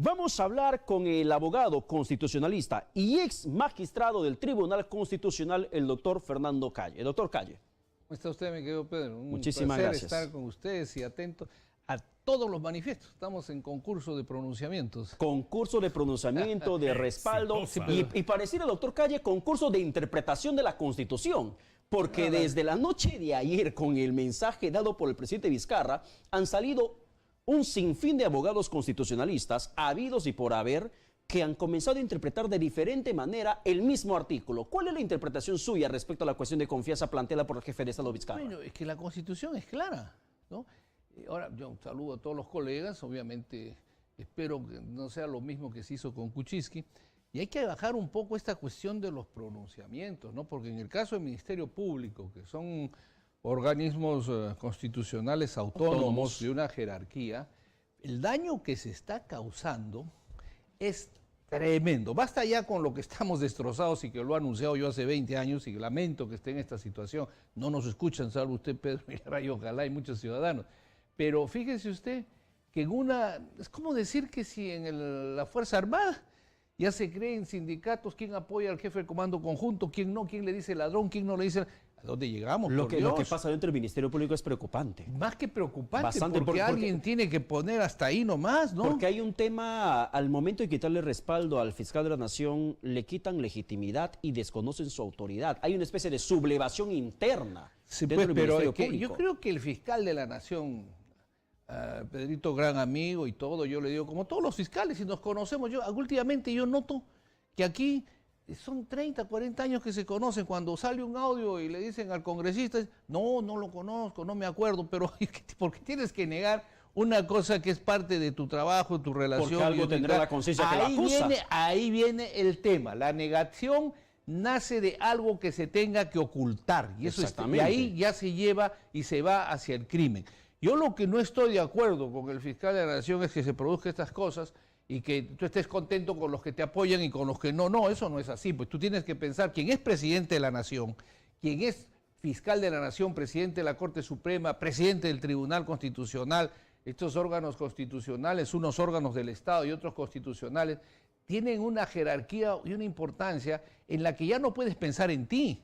Vamos a hablar con el abogado constitucionalista y ex magistrado del Tribunal Constitucional, el doctor Fernando Calle. Doctor Calle. ¿Cómo está usted, mi querido Pedro? Muchísimas placer gracias. Estar con ustedes y atento a todos los manifiestos. Estamos en concurso de pronunciamientos. Concurso de pronunciamiento, de respaldo y pareciera, doctor Calle, concurso de interpretación de la Constitución. Porque desde la noche de ayer, con el mensaje dado por el presidente Vizcarra, han salido un sinfín de abogados constitucionalistas, habidos y por haber, que han comenzado a interpretar de diferente manera el mismo artículo. ¿Cuál es la interpretación suya respecto a la cuestión de confianza planteada por el jefe de Estado Vizcarra? Bueno, es que la Constitución es clara, ¿no? Ahora, yo saludo a todos los colegas, obviamente espero que no sea lo mismo que se hizo con Kuczynski, y hay que bajar un poco esta cuestión de los pronunciamientos, ¿no? Porque en el caso del Ministerio Público, que son organismos constitucionales autónomos de una jerarquía, el daño que se está causando es tremendo. Basta ya con lo que estamos destrozados y que lo he anunciado yo hace 20 años y lamento que esté en esta situación. No nos escuchan, salvo usted, Pedro Milara, y ojalá hay muchos ciudadanos. Pero fíjese usted que es como decir que si en la Fuerza Armada ya se creen sindicatos, quién apoya al jefe del comando conjunto, quién no, quién le dice ladrón, quién no le dice... ¿A dónde llegamos? Lo que pasa dentro del Ministerio Público es preocupante. Más que preocupante, bastante, porque alguien tiene que poner hasta ahí nomás, ¿no? Porque hay un tema, al momento de quitarle respaldo al fiscal de la Nación, le quitan legitimidad y desconocen su autoridad. Hay una especie de sublevación interna dentro del Ministerio Público. Yo creo que el fiscal de la Nación, Pedrito, gran amigo y todo, yo le digo, como todos los fiscales, y nos conocemos, últimamente yo noto que aquí son 30, 40 años que se conocen. Cuando sale un audio y le dicen al congresista, no lo conozco, no me acuerdo, pero ¿por qué tienes que negar una cosa que es parte de tu trabajo, tu relación? Porque algo tendrá la conciencia que la acusa. Ahí viene el tema. La negación nace de algo que se tenga que ocultar. Y, y ahí ya se lleva y se va hacia el crimen. Yo lo que no estoy de acuerdo con el fiscal de la Nación es que se produzcan estas cosas y que tú estés contento con los que te apoyan y con los que no. No, eso no es así. Pues tú tienes que pensar quién es presidente de la Nación, quién es fiscal de la Nación, presidente de la Corte Suprema, presidente del Tribunal Constitucional. Estos órganos constitucionales, unos órganos del Estado y otros constitucionales, tienen una jerarquía y una importancia en la que ya no puedes pensar en ti.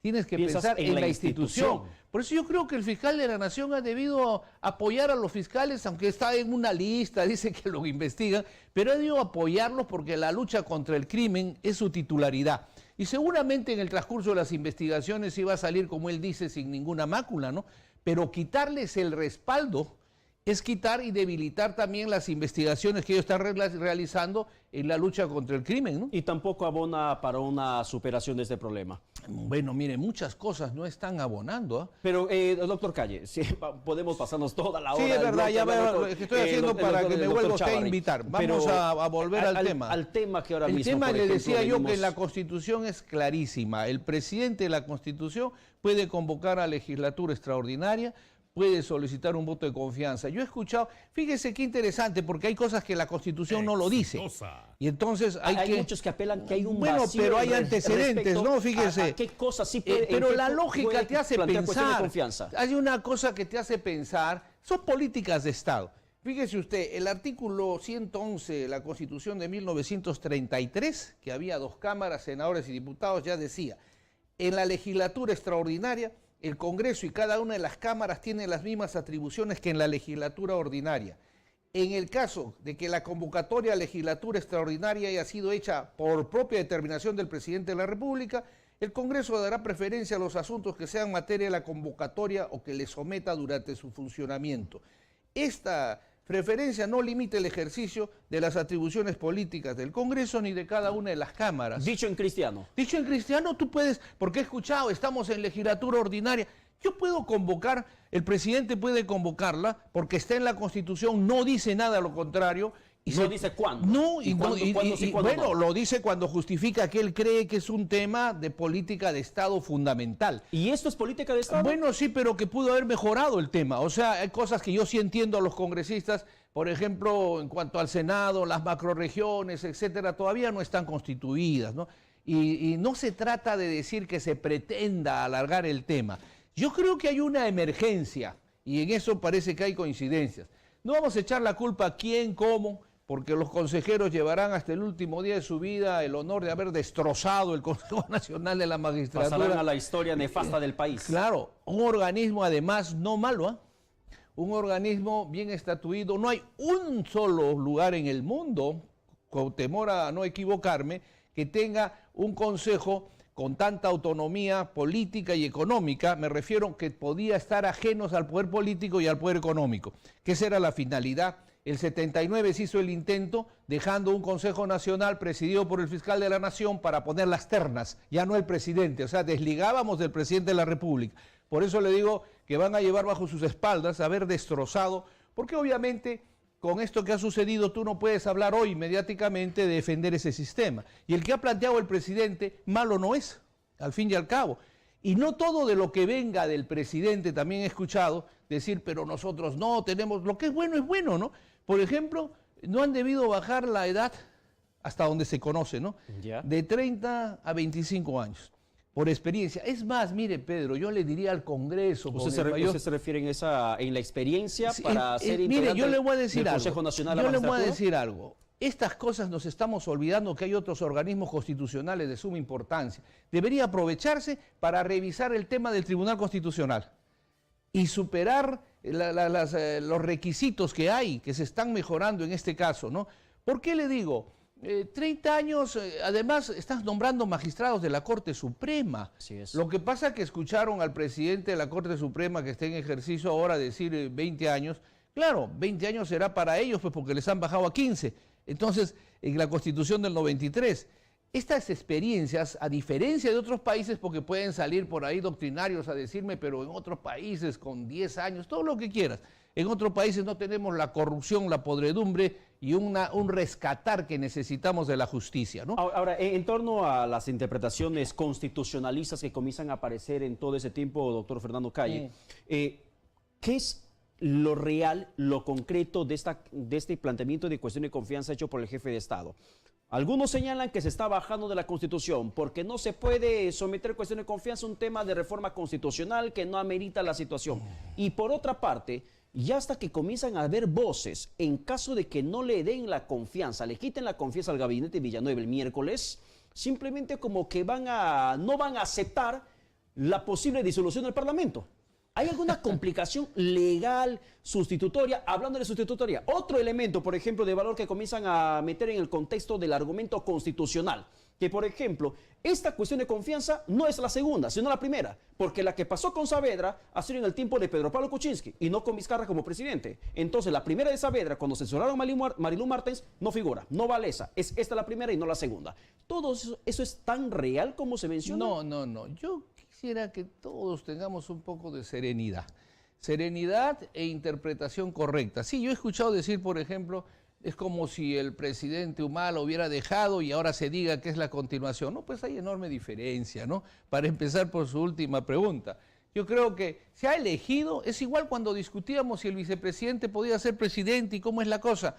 Tienes que pensar en la institución. Por eso yo creo que el fiscal de la Nación ha debido apoyar a los fiscales, aunque está en una lista, dice que lo investigan, pero ha debido apoyarlos porque la lucha contra el crimen es su titularidad. Y seguramente en el transcurso de las investigaciones iba a salir, como él dice, sin ninguna mácula, ¿no? Pero quitarles el respaldo es quitar y debilitar también las investigaciones que ellos están realizando en la lucha contra el crimen, ¿no? Y tampoco abona para una superación de este problema. Bueno, mire, muchas cosas no están abonando, ¿eh? Pero, doctor Calle, sí, podemos pasarnos toda la hora. Sí, es verdad, ya veo lo que estoy haciendo para que me vuelva usted a invitar. Vamos a volver al tema. Al tema que ahora mismo, el tema, le decía yo que la Constitución es clarísima. El presidente de la Constitución puede convocar a legislatura extraordinaria, puede solicitar un voto de confianza. Yo he escuchado, fíjese qué interesante, porque hay cosas que la Constitución no lo dice. Y entonces hay muchos que apelan que hay un vacío. Bueno, pero hay antecedentes, ¿no? Fíjese. ¿A qué cosas sí puede, pero la lógica te hace pensar. De hay una cosa que te hace pensar, son políticas de Estado. Fíjese usted, el artículo 111 de la Constitución de 1933, que había 2 cámaras, senadores y diputados, ya decía, en la legislatura extraordinaria, el Congreso y cada una de las cámaras tienen las mismas atribuciones que en la legislatura ordinaria. En el caso de que la convocatoria a legislatura extraordinaria haya sido hecha por propia determinación del presidente de la República, el Congreso dará preferencia a los asuntos que sean materia de la convocatoria o que le someta durante su funcionamiento. Esta preferencia no limita el ejercicio de las atribuciones políticas del Congreso ni de cada una de las cámaras. Dicho en cristiano. Dicho en cristiano, tú puedes, porque he escuchado, estamos en legislatura ordinaria. Yo puedo convocar, el presidente puede convocarla, porque está en la Constitución, no dice nada a lo contrario. Y no dice cuándo. No, bueno, lo dice cuando justifica que él cree que es un tema de política de Estado fundamental. ¿Y esto es política de Estado? Bueno, sí, pero que pudo haber mejorado el tema. O sea, hay cosas que yo sí entiendo a los congresistas, por ejemplo, en cuanto al Senado, las macrorregiones, etcétera, todavía no están constituidas, ¿no? Y no se trata de decir que se pretenda alargar el tema. Yo creo que hay una emergencia, y en eso parece que hay coincidencias. No vamos a echar la culpa a quién, cómo, porque los consejeros llevarán hasta el último día de su vida el honor de haber destrozado el Consejo Nacional de la Magistratura. Pasarán a la historia nefasta del país. Claro, un organismo además no malo, ¿eh? Un organismo bien estatuido. No hay un solo lugar en el mundo, con temor a no equivocarme, que tenga un consejo con tanta autonomía política y económica. Me refiero que podía estar ajenos al poder político y al poder económico, que esa era la finalidad. El 79 se hizo el intento, dejando un Consejo Nacional presidido por el fiscal de la Nación para poner las ternas, ya no el presidente, o sea, desligábamos del presidente de la República. Por eso le digo que van a llevar bajo sus espaldas haber destrozado, porque obviamente con esto que ha sucedido tú no puedes hablar hoy mediáticamente de defender ese sistema. Y el que ha planteado el presidente, malo no es, al fin y al cabo. Y no todo de lo que venga del presidente, también he escuchado decir, pero nosotros no tenemos, lo que es bueno, ¿no? Por ejemplo, no han debido bajar la edad hasta donde se conoce, ¿no? ¿Ya? De 30 a 25 años, por experiencia. Es más, mire, Pedro, yo le diría al Congreso... ¿Usted se refiere en la experiencia Sí, para ser mire, yo le voy a decir del algo. Consejo Nacional de Yo la le voy a Magistratura? decir algo. Estas cosas nos estamos olvidando que hay otros organismos constitucionales de suma importancia. Debería aprovecharse para revisar el tema del Tribunal Constitucional y superar los requisitos que hay, que se están mejorando en este caso, ¿no? ¿Por qué le digo? 30 años, además estás nombrando magistrados de la Corte Suprema. Así es. Lo que pasa es que escucharon al presidente de la Corte Suprema que está en ejercicio ahora decir 20 años. Claro, 20 años será para ellos, pues porque les han bajado a 15. Entonces, en la Constitución del 93, estas experiencias, a diferencia de otros países, porque pueden salir por ahí doctrinarios a decirme, pero en otros países con 10 años, todo lo que quieras, en otros países no tenemos la corrupción, la podredumbre y un rescatar que necesitamos de la justicia, ¿no? Ahora, en torno a las interpretaciones constitucionalistas que comienzan a aparecer en todo ese tiempo, doctor Fernando Calle, ¿qué es lo real, lo concreto de este planteamiento de cuestión de confianza hecho por el jefe de Estado? Algunos señalan que se está bajando de la Constitución porque no se puede someter cuestión de confianza a un tema de reforma constitucional que no amerita la situación. Y por otra parte, ya hasta que comienzan a haber voces, en caso de que no le den la confianza, le quiten la confianza al gabinete Villanueva el miércoles, simplemente como que no van a aceptar la posible disolución del Parlamento. ¿Hay alguna complicación legal sustitutoria? Hablando de sustitutoria, otro elemento, por ejemplo, de valor que comienzan a meter en el contexto del argumento constitucional, que por ejemplo, esta cuestión de confianza no es la segunda, sino la primera, porque la que pasó con Saavedra ha sido en el tiempo de Pedro Pablo Kuczynski y no con Vizcarra como presidente. Entonces, la primera de Saavedra, cuando censuraron a Marilu Martens, no figura, no vale esa. Es esta la primera y no la segunda. ¿Todo eso es tan real como se menciona? No. Yo quisiera que todos tengamos un poco de serenidad. Serenidad e interpretación correcta. Sí, yo he escuchado decir, por ejemplo, es como si el presidente Humala hubiera dejado y ahora se diga que es la continuación. No, pues hay enorme diferencia, ¿no? Para empezar por su última pregunta. Yo creo que se ha elegido, es igual cuando discutíamos si el vicepresidente podía ser presidente y cómo es la cosa.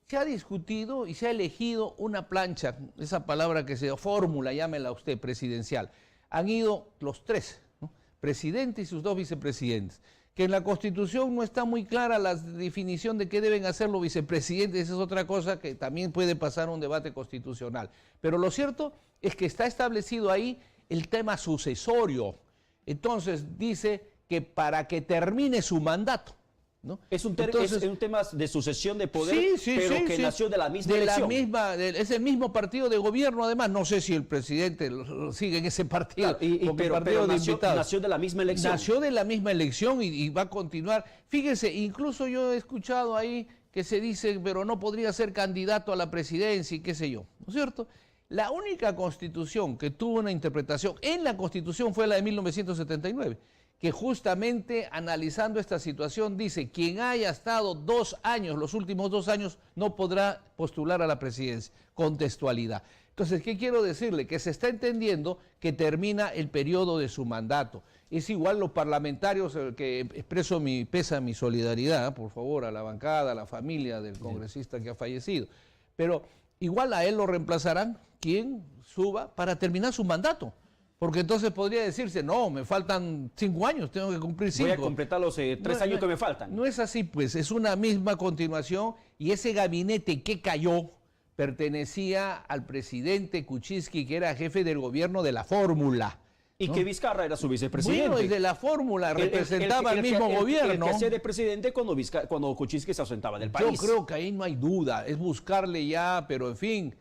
Se ha discutido y se ha elegido una plancha, esa palabra que se fórmula, llámela usted, presidencial. Han ido los tres, ¿no? Presidente y sus dos vicepresidentes. Que en la Constitución no está muy clara la definición de qué deben hacer los vicepresidentes, esa es otra cosa que también puede pasar un debate constitucional. Pero lo cierto es que está establecido ahí el tema sucesorio. Entonces dice que para que termine su mandato, ¿no? Es un tema de sucesión de poder, pero que nació de la misma elección. Es el mismo partido de gobierno, además. No sé si el presidente sigue en ese partido. Claro, pero nació de la misma elección. Nació de la misma elección y va a continuar. Fíjese, incluso yo he escuchado ahí que se dice, pero no podría ser candidato a la presidencia y qué sé yo, ¿no es cierto? La única constitución que tuvo una interpretación en la Constitución fue la de 1979. Que justamente analizando esta situación dice, quien haya estado 2 años, los últimos 2 años, no podrá postular a la presidencia, contextualidad. Entonces, ¿qué quiero decirle? Que se está entendiendo que termina el periodo de su mandato. Es igual los parlamentarios, que expreso mi solidaridad, por favor, a la bancada, a la familia del congresista que ha fallecido. Pero igual a él lo reemplazarán quien suba para terminar su mandato. Porque entonces podría decirse, no, me faltan 5 años, tengo que cumplir 5. Voy a completar los 3 años que me faltan. No es así, pues, es una misma continuación y ese gabinete que cayó pertenecía al presidente Kuczynski, que era jefe del gobierno de la Fórmula. Y que Vizcarra era su vicepresidente. Bueno, el de la Fórmula representaba al mismo gobierno. El que hacía de presidente cuando Kuczynski se ausentaba del país. Yo creo que ahí no hay duda, es buscarle ya, pero en fin,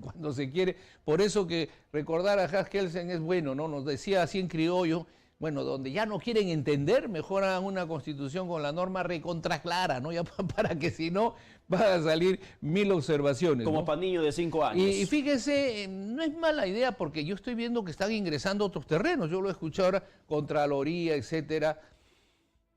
cuando se quiere. Por eso que recordar a Hans Kelsen es bueno, ¿no? Nos decía así en criollo, bueno, donde ya no quieren entender, mejor hagan una constitución con la norma recontra clara, ¿no? Ya para que si no, van a salir 1000 observaciones. Como ¿no? para niños de 5 años. Y fíjese, no es mala idea porque yo estoy viendo que están ingresando a otros terrenos. Yo lo he escuchado ahora, Contraloría, etcétera.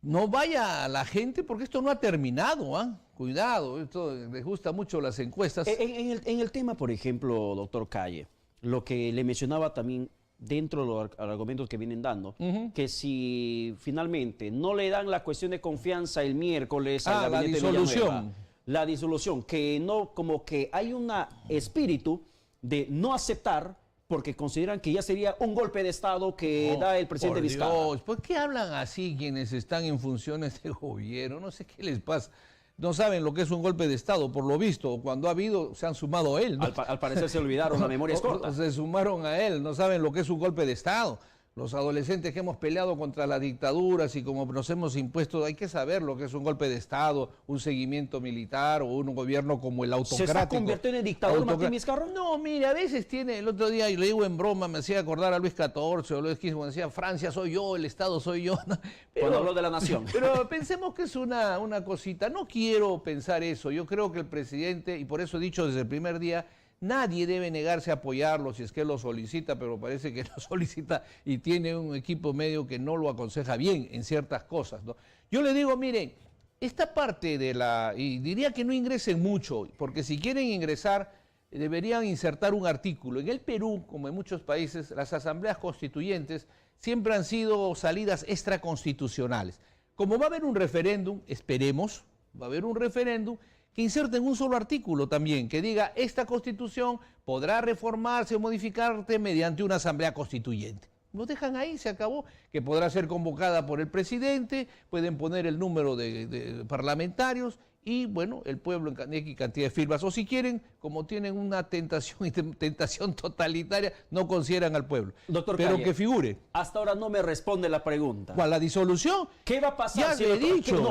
No vaya a la gente porque esto no ha terminado, ¿ah? Cuidado, esto les gusta mucho las encuestas. En el tema, por ejemplo, doctor Calle, lo que le mencionaba también dentro de los argumentos que vienen dando, que si finalmente no le dan la cuestión de confianza el miércoles al gabinete la disolución. La disolución, que no, como que hay un espíritu de no aceptar porque consideran que ya sería un golpe de Estado que da el presidente Vizcarra. Dios, ¿por qué hablan así quienes están en funciones de gobierno? No sé qué les pasa. No saben lo que es un golpe de Estado, por lo visto, cuando ha habido, se han sumado a él, ¿no? Al parecer se olvidaron, la memoria es corta. Se sumaron a él, no saben lo que es un golpe de Estado. Los adolescentes que hemos peleado contra las dictaduras y como nos hemos impuesto, hay que saber lo que es un golpe de Estado, un seguimiento militar o un gobierno como el autocrático. ¿Se está convirtiendo en dictador Martín Vizcarra? No, mira, a veces tiene, el otro día, y lo digo en broma, me hacía acordar a Luis XIV o Luis XV, cuando decía, Francia soy yo, el Estado soy yo. Pero, cuando habló de la nación. Pero pensemos que es una cosita, no quiero pensar eso, yo creo que el presidente, y por eso he dicho desde el primer día, nadie debe negarse a apoyarlo si es que lo solicita, pero parece que lo solicita y tiene un equipo medio que no lo aconseja bien en ciertas cosas, ¿no? Yo le digo, miren, esta parte de y diría que no ingresen mucho, porque si quieren ingresar, deberían insertar un artículo. En el Perú, como en muchos países, las asambleas constituyentes siempre han sido salidas extraconstitucionales. Como va a haber un referéndum, esperemos, va a haber un referéndum, que inserten un solo artículo también, que diga, esta Constitución podrá reformarse o modificarse mediante una asamblea constituyente. Lo dejan ahí, se acabó, que podrá ser convocada por el presidente, pueden poner el número de parlamentarios y, bueno, el pueblo en X cantidad de firmas. O si quieren, como tienen una tentación totalitaria, no consideran al pueblo. Doctor pero Calle, que figure. Hasta ahora no me responde la pregunta. ¿Cuál, la disolución? ¿Qué va a pasar si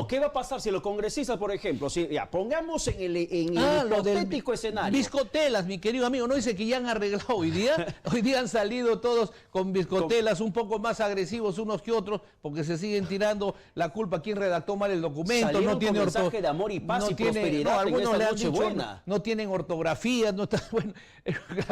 ¿qué va a pasar si los congresistas, por ejemplo, si ya pongamos en el hipotético escenario? Biscotelas, mi querido amigo, no dice que ya han arreglado hoy día. Hoy día han salido todos con biscotelas un poco más agresivos unos que otros, porque se siguen tirando la culpa a quien redactó mal el documento. No tiene mensaje de amor y paz y prosperidad. Algunos le han dicho, no tienen ortografía, no están, bueno,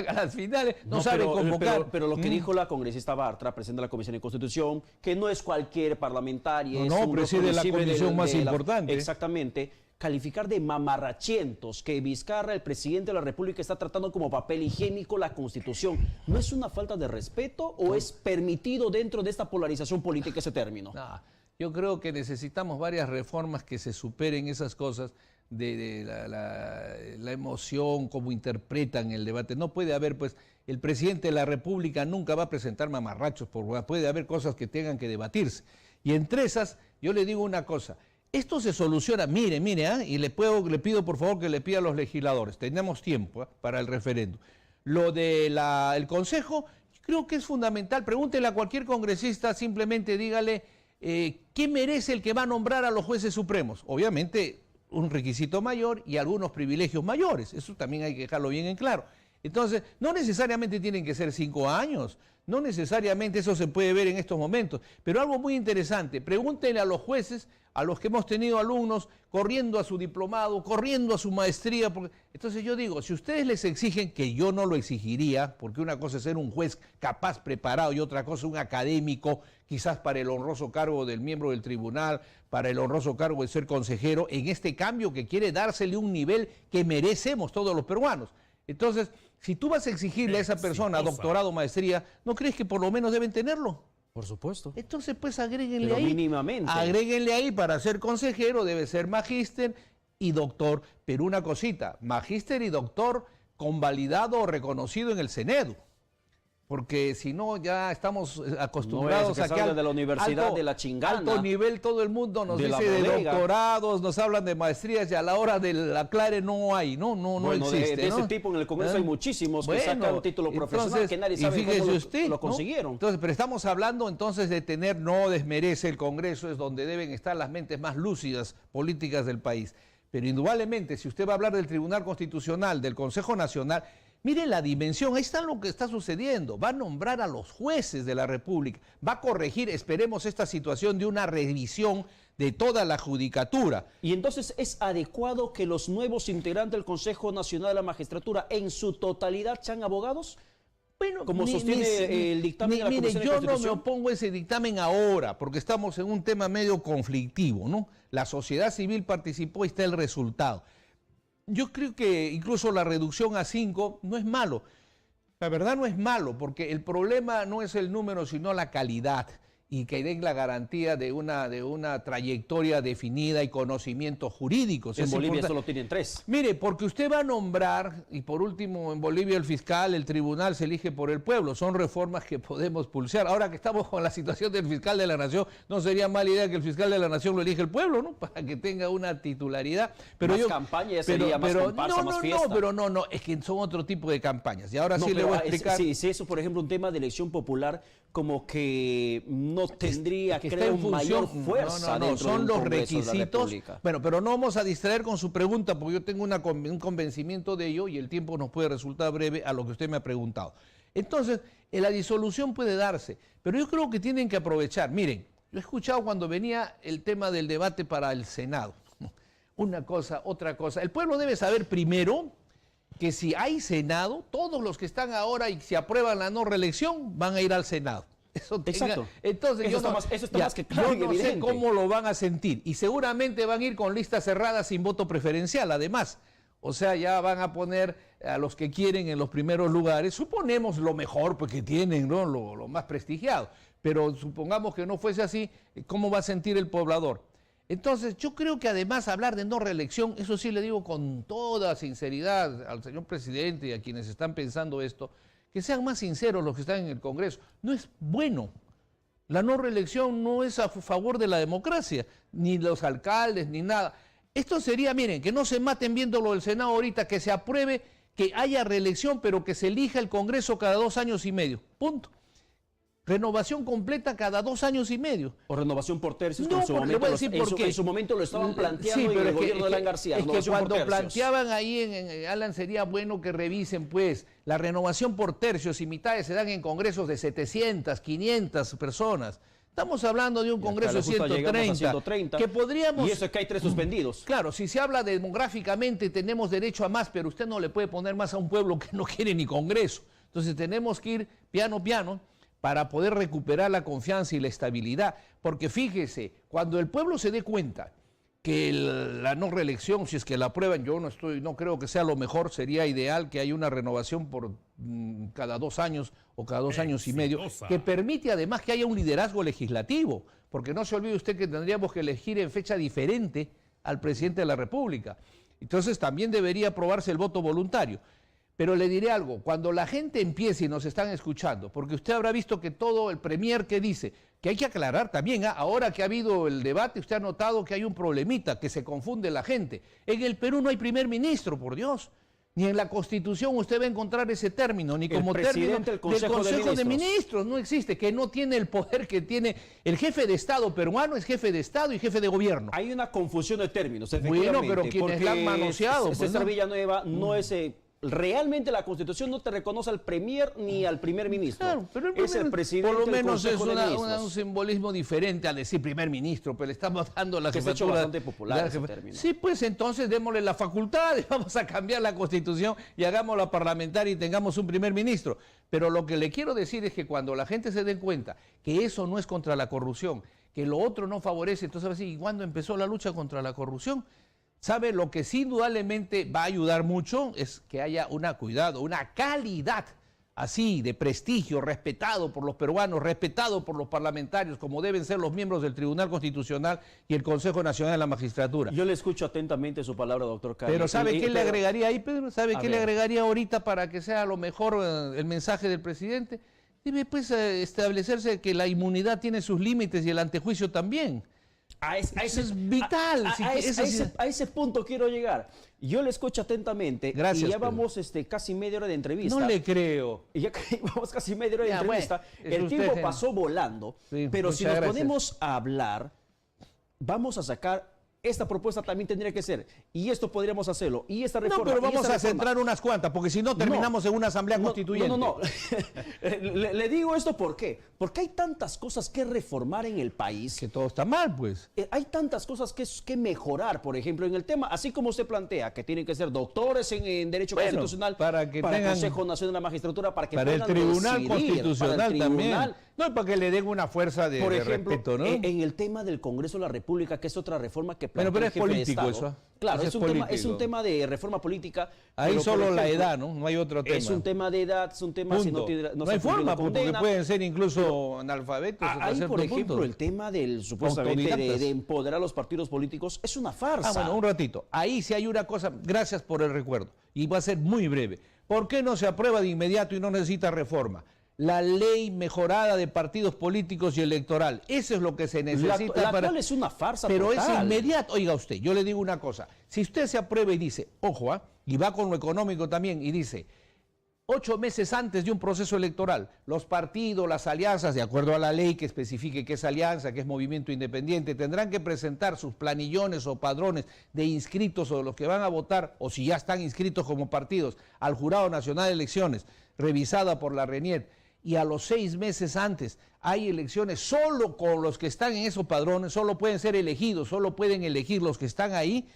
a las finales no saben convocar. Pero lo que dijo la congresista Bartra, presidenta de la Comisión de Constitución, que no es cualquier parlamentaria, preside la comisión más importante. Exactamente. Calificar de mamarrachientos que Vizcarra, el presidente de la República, está tratando como papel higiénico la Constitución. ¿No es una falta de respeto o es permitido dentro de esta polarización política ese término? No, yo creo que necesitamos varias reformas que se superen esas cosas de la emoción, cómo interpretan el debate. No puede haber, pues, el presidente de la República nunca va a presentar mamarrachos, porque puede haber cosas que tengan que debatirse. Y entre esas, yo le digo una cosa, esto se soluciona, mire, y le pido por favor que le pida a los legisladores, tenemos tiempo para el referéndum. Lo del Consejo, creo que es fundamental, pregúntele a cualquier congresista, simplemente dígale, ¿qué merece el que va a nombrar a los jueces supremos? Obviamente, un requisito mayor y algunos privilegios mayores, eso también hay que dejarlo bien en claro. Entonces, no necesariamente tienen que ser 5 años, no necesariamente eso se puede ver en estos momentos, pero algo muy interesante, pregúntenle a los jueces, a los que hemos tenido alumnos corriendo a su diplomado, corriendo a su maestría, porque entonces yo digo, si ustedes les exigen, que yo no lo exigiría, porque una cosa es ser un juez capaz, preparado, y otra cosa un académico, quizás para el honroso cargo del miembro del tribunal, para el honroso cargo de ser consejero, en este cambio que quiere dársele un nivel que merecemos todos los peruanos. Entonces, si tú vas a exigirle a esa persona doctorado, maestría, ¿no crees que por lo menos deben tenerlo? Por supuesto. Entonces, pues agréguenle pero ahí. Mínimamente. Agréguenle ahí, para ser consejero debe ser magíster y doctor. Pero una cosita, magíster y doctor convalidado o reconocido en el CENEDU. porque si no ya estamos acostumbrados a que a de la universidad de la chingana, alto nivel, todo el mundo nos dice de doctorados, nos hablan de maestrías y a la hora de la clare no hay, no existe. De ese tipo en el Congreso hay muchísimos que sacan título profesional que nadie sabe cómo lo consiguieron. Entonces, pero estamos hablando entonces de tener, no desmerece el Congreso, es donde deben estar las mentes más lúcidas políticas del país. Pero indudablemente, si usted va a hablar del Tribunal Constitucional, del Consejo Nacional, mire la dimensión, ahí está lo que está sucediendo. Va a nombrar a los jueces de la República, va a corregir, esperemos, esta situación de una revisión de toda la judicatura. Y entonces, ¿es adecuado que los nuevos integrantes del Consejo Nacional de la Magistratura en su totalidad sean abogados? Bueno, como sostiene el dictamen de la Comisión de Constitución. Yo no me opongo a ese dictamen ahora, porque estamos en un tema medio conflictivo, ¿no? La sociedad civil participó y está el resultado. Yo creo que incluso la reducción a 5 no es malo. La verdad no es malo, porque el problema no es el número, sino la calidad. Y que den la garantía de una trayectoria definida y conocimientos jurídicos. En Bolivia solo tienen 3. Mire, porque usted va a nombrar, y por último en Bolivia el fiscal, el tribunal se elige por el pueblo. Son reformas que podemos pulsear. Ahora que estamos con la situación del fiscal de la nación, no sería mala idea que el fiscal de la nación lo elige el pueblo, ¿no? Para que tenga una titularidad. Pero más campaña sería más comparsa, más fiesta. No, es que son otro tipo de campañas. Y ahora sí le voy a explicar. Sí, eso, por ejemplo, un tema de elección popular, como que no tendría, creo, mayor fuerza. No, son los requisitos. Bueno, pero no vamos a distraer con su pregunta, porque yo tengo un convencimiento de ello y el tiempo nos puede resultar breve a lo que usted me ha preguntado. Entonces, la disolución puede darse, pero yo creo que tienen que aprovechar. Miren, yo he escuchado cuando venía el tema del debate para el Senado. Una cosa, otra cosa. El pueblo debe saber primero que si hay Senado, todos los que están ahora y se aprueban la no reelección van a ir al Senado. Exacto. Entonces, eso está más que claro. Yo no sé cómo lo van a sentir. Y seguramente van a ir con listas cerradas sin voto preferencial, además. O sea, ya van a poner a los que quieren en los primeros lugares. Suponemos lo mejor, pues que tienen, ¿no? Lo más prestigiado. Pero supongamos que no fuese así, ¿cómo va a sentir el poblador? Entonces, yo creo que además hablar de no reelección, eso sí le digo con toda sinceridad al señor presidente y a quienes están pensando esto, que sean más sinceros los que están en el Congreso. No es bueno. La no reelección no es a favor de la democracia, ni los alcaldes, ni nada. Esto sería, miren, que no se maten viendo lo del Senado ahorita, que se apruebe, que haya reelección, pero que se elija el Congreso cada 2 años y medio. Punto. Renovación completa cada 2 años y medio. O renovación por tercios, no, en su momento lo estaban planteando en el gobierno de Alan García. Es que cuando planteaban ahí en Alan sería bueno que revisen pues la renovación por tercios y mitades se dan en congresos de 700, 500 personas. Estamos hablando de un congreso de 130, que podríamos... Y eso es que hay 3 suspendidos. Claro, si se habla demográficamente tenemos derecho a más, pero usted no le puede poner más a un pueblo que no quiere ni congreso. Entonces tenemos que ir piano, para poder recuperar la confianza y la estabilidad. Porque fíjese, cuando el pueblo se dé cuenta que la no reelección, si es que la aprueban, yo no creo que sea lo mejor, sería ideal que haya una renovación por cada 2 años o cada 2 años y medio, que permite además que haya un liderazgo legislativo, porque no se olvide usted que tendríamos que elegir en fecha diferente al presidente de la República. Entonces también debería aprobarse el voto voluntario. Pero le diré algo, cuando la gente empiece y nos están escuchando, porque usted habrá visto que todo el premier que dice, que hay que aclarar también, ahora que ha habido el debate, usted ha notado que hay un problemita, que se confunde la gente. En el Perú no hay primer ministro, por Dios. Ni en la Constitución usted va a encontrar ese término, ni como término del Consejo de Ministros. No existe, que no tiene el poder que tiene el jefe de Estado peruano, es jefe de Estado y jefe de gobierno. Hay una confusión de términos, efectivamente. Bueno, pero quienes la han manoseado. César Villanueva no es... Realmente la Constitución no te reconoce al premier ni al primer ministro. Claro, pero es el presidente. Por lo menos es un simbolismo diferente al decir primer ministro, pero le estamos dando la que se ha hecho bastante popular ese término. Sí, pues entonces démosle la facultad, vamos a cambiar la Constitución y hagámosla parlamentaria y tengamos un primer ministro. Pero lo que le quiero decir es que cuando la gente se dé cuenta que eso no es contra la corrupción, que lo otro no favorece, entonces va a decir, ¿y cuándo empezó la lucha contra la corrupción? ¿Sabe? Lo que sí indudablemente va a ayudar mucho es que haya una calidad así de prestigio, respetado por los peruanos, respetado por los parlamentarios, como deben ser los miembros del Tribunal Constitucional y el Consejo Nacional de la Magistratura. Yo le escucho atentamente su palabra, doctor Calle. Pero ¿sabe qué le agregaría ahí, Pedro? ¿Sabe qué le agregaría ahorita para que sea a lo mejor el mensaje del presidente? debe pues establecerse que la inmunidad tiene sus límites y el antejuicio también. Eso es vital. A ese punto quiero llegar. Yo le escucho atentamente. Gracias, y ya vamos casi media hora de entrevista. No le creo. Y ya vamos casi media hora de entrevista. Bueno, el tiempo pasó volando. Sí, pero si nos ponemos a hablar, vamos a sacar... Esta propuesta también tendría que ser, y esto podríamos hacerlo, y esta reforma... No, pero vamos a centrar unas cuantas, porque si no terminamos en una asamblea constituyente. No. Le digo esto ¿por qué? Porque hay tantas cosas que reformar en el país. Que todo está mal, pues. Hay tantas cosas que mejorar, por ejemplo, en el tema, así como usted plantea, que tienen que ser doctores en Derecho Constitucional, para el Consejo Nacional de la Magistratura, para que para puedan el Tribunal decidir, Constitucional para el también. Tribunal. No, para que le den una fuerza de respeto, ¿no? En el tema del Congreso de la República, que es otra reforma que plantea pero es político eso. Claro, es un tema de reforma política. Ahí solo la edad, ¿no? No hay otro tema. Es un tema de edad, es un tema... Si no hay forma, porque pueden ser incluso analfabetos. Ahí, por ejemplo, el tema del supuestamente de empoderar a los partidos políticos es una farsa. Bueno, un ratito. Ahí sí hay una cosa, gracias por el recuerdo, y va a ser muy breve. ¿Por qué no se aprueba de inmediato y no necesita reforma? La ley mejorada de partidos políticos y electoral. Eso es lo que se necesita. La cual es una farsa pero total. Es inmediato. Oiga usted, yo le digo una cosa. Si usted se aprueba y dice, ojo, y va con lo económico también, y dice, 8 meses antes de un proceso electoral, los partidos, las alianzas, de acuerdo a la ley que especifique qué es alianza, qué es movimiento independiente, tendrán que presentar sus planillones o padrones de inscritos o de los que van a votar, o si ya están inscritos como partidos, al Jurado Nacional de Elecciones, revisada por la RENIER. Y a los 6 meses antes hay elecciones, solo con los que están en esos padrones, solo pueden ser elegidos, solo pueden elegir los que están ahí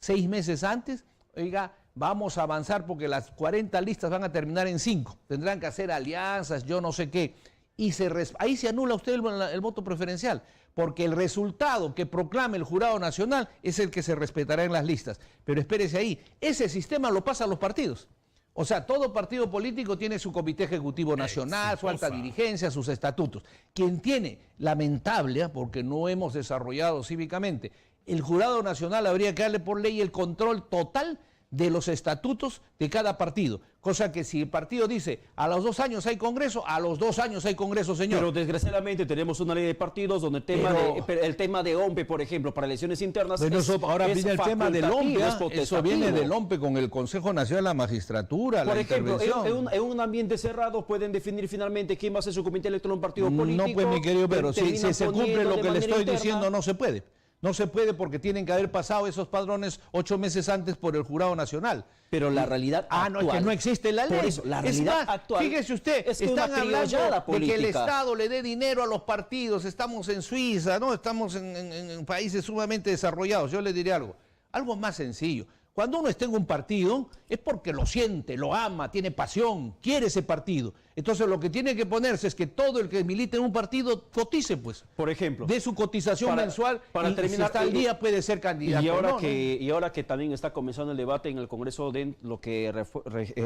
6 meses antes. Oiga, vamos a avanzar porque las 40 listas van a terminar en 5. Tendrán que hacer alianzas, yo no sé qué. Y ahí se anula usted el voto preferencial, porque el resultado que proclame el Jurado Nacional es el que se respetará en las listas. Pero espérese ahí, ese sistema lo pasan los partidos. O sea, todo partido político tiene su comité ejecutivo nacional, su alta dirigencia, sus estatutos. Quien tiene, lamentable, porque no hemos desarrollado cívicamente, el Jurado Nacional habría que darle por ley el control total de los estatutos de cada partido. Cosa que si el partido dice, a los 2 años hay congreso, a los 2 años hay congreso, señor. Pero desgraciadamente tenemos una ley de partidos donde el tema de OMPE, por ejemplo, para elecciones internas, ahora viene el tema del OMPE, eso viene del OMPE con el Consejo Nacional de la Magistratura, por la ejemplo, intervención. En un ambiente cerrado pueden definir finalmente quién va a ser su comité electoral en un partido político. No, pues mi querido, pero si se cumple lo que le estoy diciendo, no se puede. No se puede porque tienen que haber pasado esos padrones 8 meses antes por el Jurado Nacional. Pero la realidad actual... no, es que no existe la ley. Por eso, la realidad actual... Fíjese usted, es que están hablando de que el Estado le dé dinero a los partidos. Estamos en Suiza, ¿no? Estamos en países sumamente desarrollados. Yo le diré algo más sencillo. Cuando uno está en un partido es porque lo siente, lo ama, tiene pasión, quiere ese partido. Entonces lo que tiene que ponerse es que todo el que milite en un partido cotice, pues. Por ejemplo. De su cotización mensual para terminar, si está al día puede ser candidato. Y ahora que también está comenzando el debate en el Congreso de lo que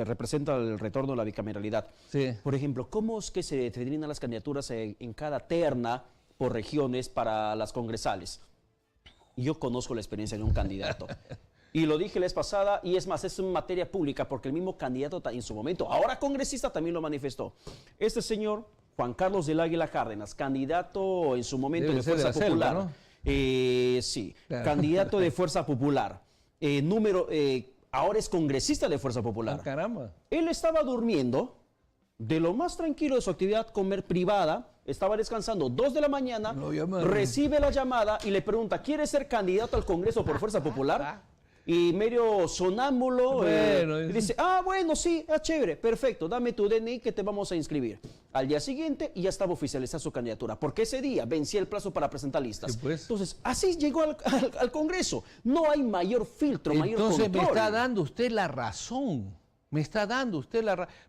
representa el retorno a la bicameralidad. Sí. Por ejemplo, ¿cómo es que se determinan las candidaturas en cada terna por regiones para las congresales? Yo conozco la experiencia de un candidato. Y lo dije la vez pasada, y es más, es una materia pública, porque el mismo candidato en su momento, ahora congresista, también lo manifestó. Este señor, Juan Carlos del Águila Cárdenas, candidato en su momento de Fuerza Popular. Selva, ¿no? Sí, claro. Candidato de Fuerza Popular. Ahora es congresista de Fuerza Popular. Caramba. Él estaba durmiendo de lo más tranquilo de su actividad privada, estaba descansando, 2 de la mañana, recibe la llamada y le pregunta, ¿quiere ser candidato al Congreso por Fuerza Popular? Y medio sonámbulo, y dice, bueno, sí, chévere, perfecto, dame tu DNI que te vamos a inscribir. Al día siguiente y ya estaba oficializada su candidatura, porque ese día vencía el plazo para presentar listas. Sí, pues. Entonces, así llegó al Congreso. No hay mayor filtro, mayor control. Entonces me está dando usted la razón,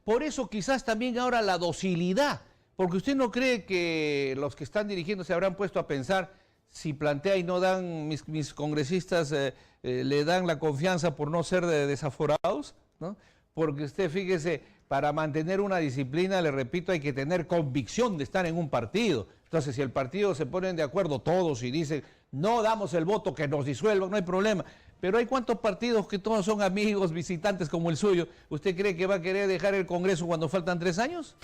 Por eso quizás también ahora la docilidad, porque usted no cree que los que están dirigiendo se habrán puesto a pensar, si plantea y no dan, mis congresistas le dan la confianza por no ser desaforados, ¿no? Porque usted, fíjese, para mantener una disciplina, le repito, hay que tener convicción de estar en un partido. Entonces, si el partido se ponen de acuerdo todos y dicen, no damos el voto, que nos disuelvan, no hay problema. Pero hay cuántos partidos que todos son amigos, visitantes como el suyo. ¿Usted cree que va a querer dejar el Congreso cuando faltan 3 años?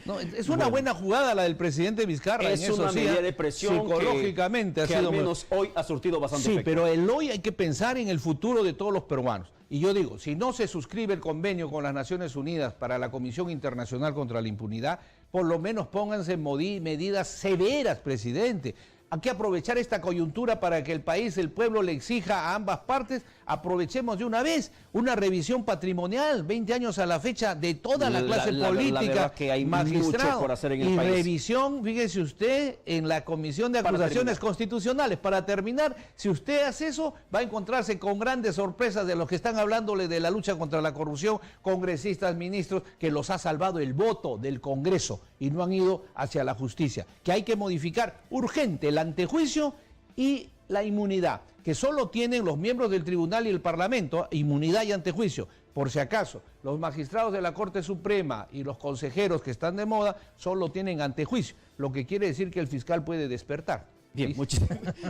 No, es una buena jugada la del presidente Vizcarra. Es una medida de presión psicológicamente que al menos hoy ha surtido bastante efecto. Sí, pero el hoy hay que pensar en el futuro de todos los peruanos. Y yo digo, si no se suscribe el convenio con las Naciones Unidas para la Comisión Internacional contra la Impunidad, por lo menos pónganse medidas severas, presidente. Hay que aprovechar esta coyuntura para que el país, el pueblo le exija a ambas partes, aprovechemos de una vez una revisión patrimonial, 20 años a la fecha, de toda la clase política, que hay magistrado, mucho por hacer en el y país. Revisión, fíjese usted, en la Comisión de Acusaciones Constitucionales. Para terminar, si usted hace eso, va a encontrarse con grandes sorpresas de los que están hablándole de la lucha contra la corrupción, congresistas, ministros, que los ha salvado el voto del Congreso y no han ido hacia la justicia, que hay que modificar urgente el antejuicio y la inmunidad, que solo tienen los miembros del tribunal y el parlamento, inmunidad y antejuicio. Por si acaso, los magistrados de la Corte Suprema y los consejeros que están de moda solo tienen antejuicio, lo que quiere decir que el fiscal puede despertar. Bien,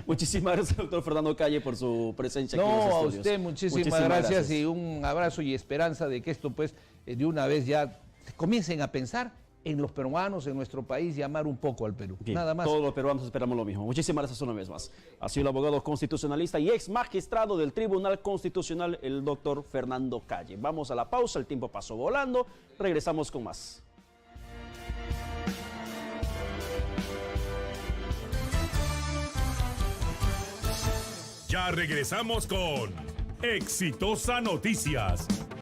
muchísimas gracias, doctor Fernando Calle, por su presencia aquí en los estudios. A usted muchísimas gracias y un abrazo y esperanza de que esto pues de una vez ya comiencen a pensar en los peruanos, en nuestro país, y amar un poco al Perú. Bien, nada más. Todos los peruanos esperamos lo mismo. Muchísimas gracias una vez más. Ha sido el abogado constitucionalista y ex magistrado del Tribunal Constitucional, el doctor Fernando Calle. Vamos a la pausa, el tiempo pasó volando. Regresamos con más. Ya regresamos con Exitosa Noticias.